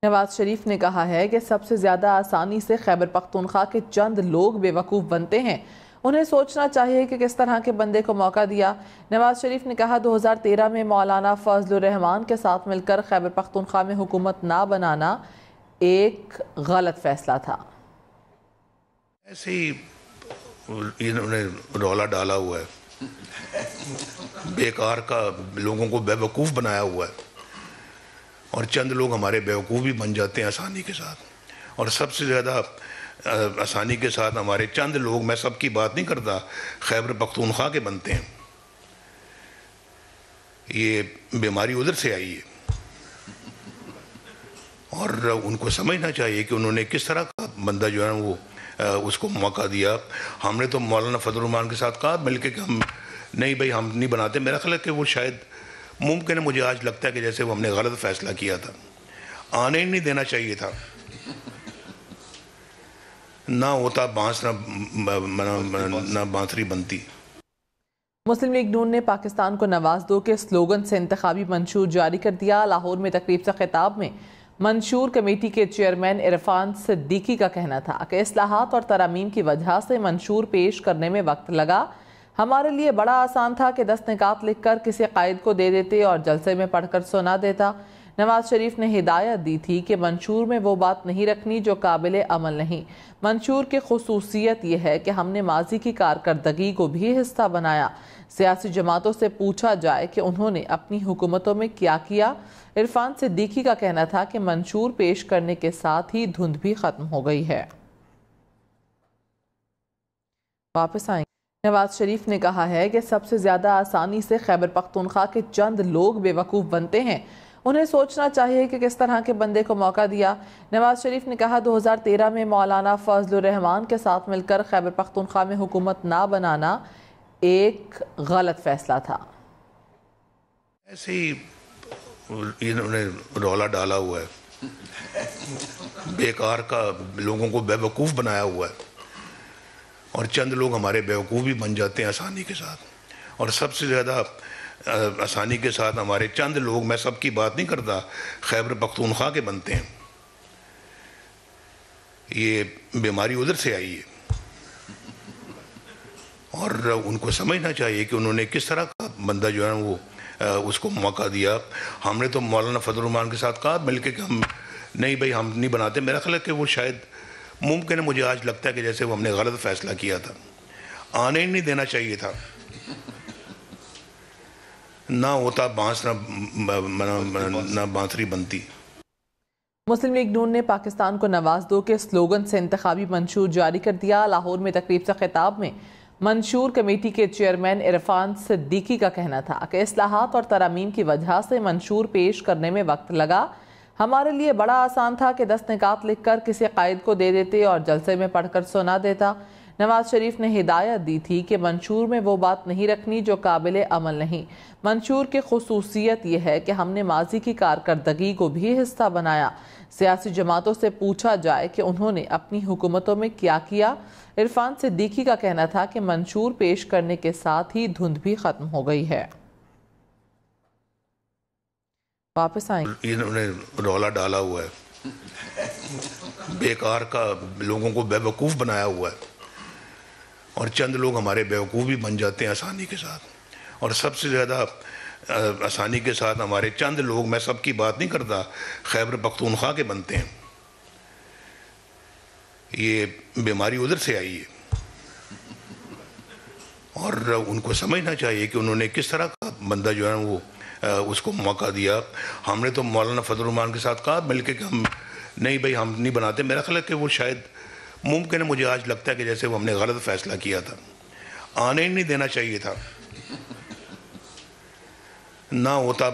نواز شریف نے کہا ہے کہ سب سے زیادہ آسانی سے خیبر پختونخوا کے چند لوگ بے وقوف بنتے ہیں، انہیں سوچنا چاہیے کہ کس طرح کے بندے کو موقع دیا۔ نواز شریف نے کہا 2013 میں مولانا فضل الرحمان کے ساتھ مل کر خیبر پختونخوا میں حکومت نہ بنانا ایک غلط فیصلہ تھا۔ ایسے ہی انہوں نے رولا ڈالا ہوا ہے، بیکار کا لوگوں کو بے وقوف بنایا ہوا ہے، اور چند لوگ ہمارے بیوقوف بھی بن جاتے ہیں آسانی کے ساتھ، اور سب سے زیادہ آسانی کے ساتھ ہمارے چند لوگ، میں سب کی بات نہیں کرتا، خیبر پختونخوا کے بنتے ہیں۔ یہ بیماری ادھر سے آئی ہے، اور ان کو سمجھنا چاہیے کہ انہوں نے کس طرح کا بندہ جو ہے وہ اس کو موقع دیا۔ ہم نے تو مولانا فضل الرحمان کے ساتھ کہا مل کے کہ ہم نہیں بھائی ہم نہیں بناتے۔ میرا خیال ہے کہ وہ شاید ممکن ہے، مجھے آج لگتا ہے کہ جیسے وہ ہم نے غلط فیصلہ کیا تھا، آنے ہی نہیں دینا چاہیے تھا، نہ ہوتا بانس نہ بانسری بنتی۔ مسلم لیگ نون نے پاکستان کو نواز دو کے سلوگن سے انتخابی منشور جاری کر دیا۔ لاہور میں تقریب سے خطاب میں منشور کمیٹی کے چیئرمین عرفان صدیقی کا کہنا تھا کہ اصلاحات اور ترامیم کی وجہ سے منشور پیش کرنے میں وقت لگا۔ ہمارے لیے بڑا آسان تھا کہ 10 نکات لکھ کر کسی قائد کو دے دیتے اور جلسے میں پڑھ کر سنا دیتا۔ نواز شریف نے ہدایت دی تھی کہ منشور میں وہ بات نہیں رکھنی جو قابل عمل نہیں۔ منشور کی خصوصیت یہ ہے کہ ہم نے ماضی کی کارکردگی کو بھی حصہ بنایا۔ سیاسی جماعتوں سے پوچھا جائے کہ انہوں نے اپنی حکومتوں میں کیا کیا۔ عرفان صدیقی کا کہنا تھا کہ منشور پیش کرنے کے ساتھ ہی دھند بھی ختم ہو گئی ہے۔ واپس آئیں۔ نواز شریف نے کہا ہے کہ سب سے زیادہ آسانی سے خیبر پختونخوا کے چند لوگ بے وقوف بنتے ہیں، انہیں سوچنا چاہیے کہ کس طرح کے بندے کو موقع دیا۔ نواز شریف نے کہا 2013 میں مولانا فضل الرحمان کے ساتھ مل کر خیبر پختونخوا میں حکومت نہ بنانا ایک غلط فیصلہ تھا۔ ایسے ہی انہوں نے رولا ڈالا ہوا ہے، بیکار کا لوگوں کو بے وقوف بنایا ہوا ہے، اور چند لوگ ہمارے بیوقوف بھی بن جاتے ہیں آسانی کے ساتھ، اور سب سے زیادہ آسانی کے ساتھ ہمارے چند لوگ، میں سب کی بات نہیں کرتا، خیبر پختونخوا کے بنتے ہیں۔ یہ بیماری ادھر سے آئی ہے، اور ان کو سمجھنا چاہیے کہ انہوں نے کس طرح کا بندہ جو ہے وہ اس کو موقع دیا۔ ہم نے تو مولانا فضل الرحمان کے ساتھ کہا مل کے کہ ہم نہیں بھائی ہم نہیں بناتے۔ میرا خیال ہے کہ وہ شاید ممکن ہے، مجھے آج لگتا ہے کہ جیسے وہ ہم نے غلط فیصلہ کیا تھا، آنے ہی نہیں دینا چاہیے تھا، نہ ہوتا بانس نہ بانسری بنتی۔ مسلم لیگ نون نے پاکستان کو نواز دو کے سلوگن سے انتخابی منشور جاری کر دیا۔ لاہور میں تقریب سے خطاب میں منشور کمیٹی کے چیئرمین عرفان صدیقی کا کہنا تھا کہ اصلاحات اور ترامیم کی وجہ سے منشور پیش کرنے میں وقت لگا۔ ہمارے لیے بڑا آسان تھا کہ 10 نکات لکھ کر کسی قائد کو دے دیتے اور جلسے میں پڑھ کر سنا دیتا۔ نواز شریف نے ہدایت دی تھی کہ منشور میں وہ بات نہیں رکھنی جو قابل عمل نہیں۔ منشور کی خصوصیت یہ ہے کہ ہم نے ماضی کی کارکردگی کو بھی حصہ بنایا۔ سیاسی جماعتوں سے پوچھا جائے کہ انہوں نے اپنی حکومتوں میں کیا کیا۔ عرفان صدیقی کا کہنا تھا کہ منشور پیش کرنے کے ساتھ ہی دھند بھی ختم ہو گئی ہے۔ واپس آئیں۔ انہوں نے رولا ڈالا ہوا ہے، بیکار کا لوگوں کو بے وقوف بنایا ہوا ہے، اور چند لوگ ہمارے بیوقوف بھی بن جاتے ہیں آسانی کے ساتھ، اور سب سے زیادہ آسانی کے ساتھ ہمارے چند لوگ، میں سب کی بات نہیں کرتا، خیبر پختونخوا کے بنتے ہیں۔ یہ بیماری ادھر سے آئی ہے، اور ان کو سمجھنا چاہیے کہ انہوں نے کس طرح کا بندہ جو ہے وہ اس کو موقع دیا۔ ہم نے تو مولانا فضل الرحمان کے ساتھ کہا مل کے کہ ہم نہیں بھائی ہم نہیں بناتے۔ میرا خیال ہے کہ وہ شاید ممکن ہے، مجھے آج لگتا ہے کہ جیسے وہ ہم نے غلط فیصلہ کیا تھا، آنے ہی نہیں دینا چاہیے تھا، نہ ہوتا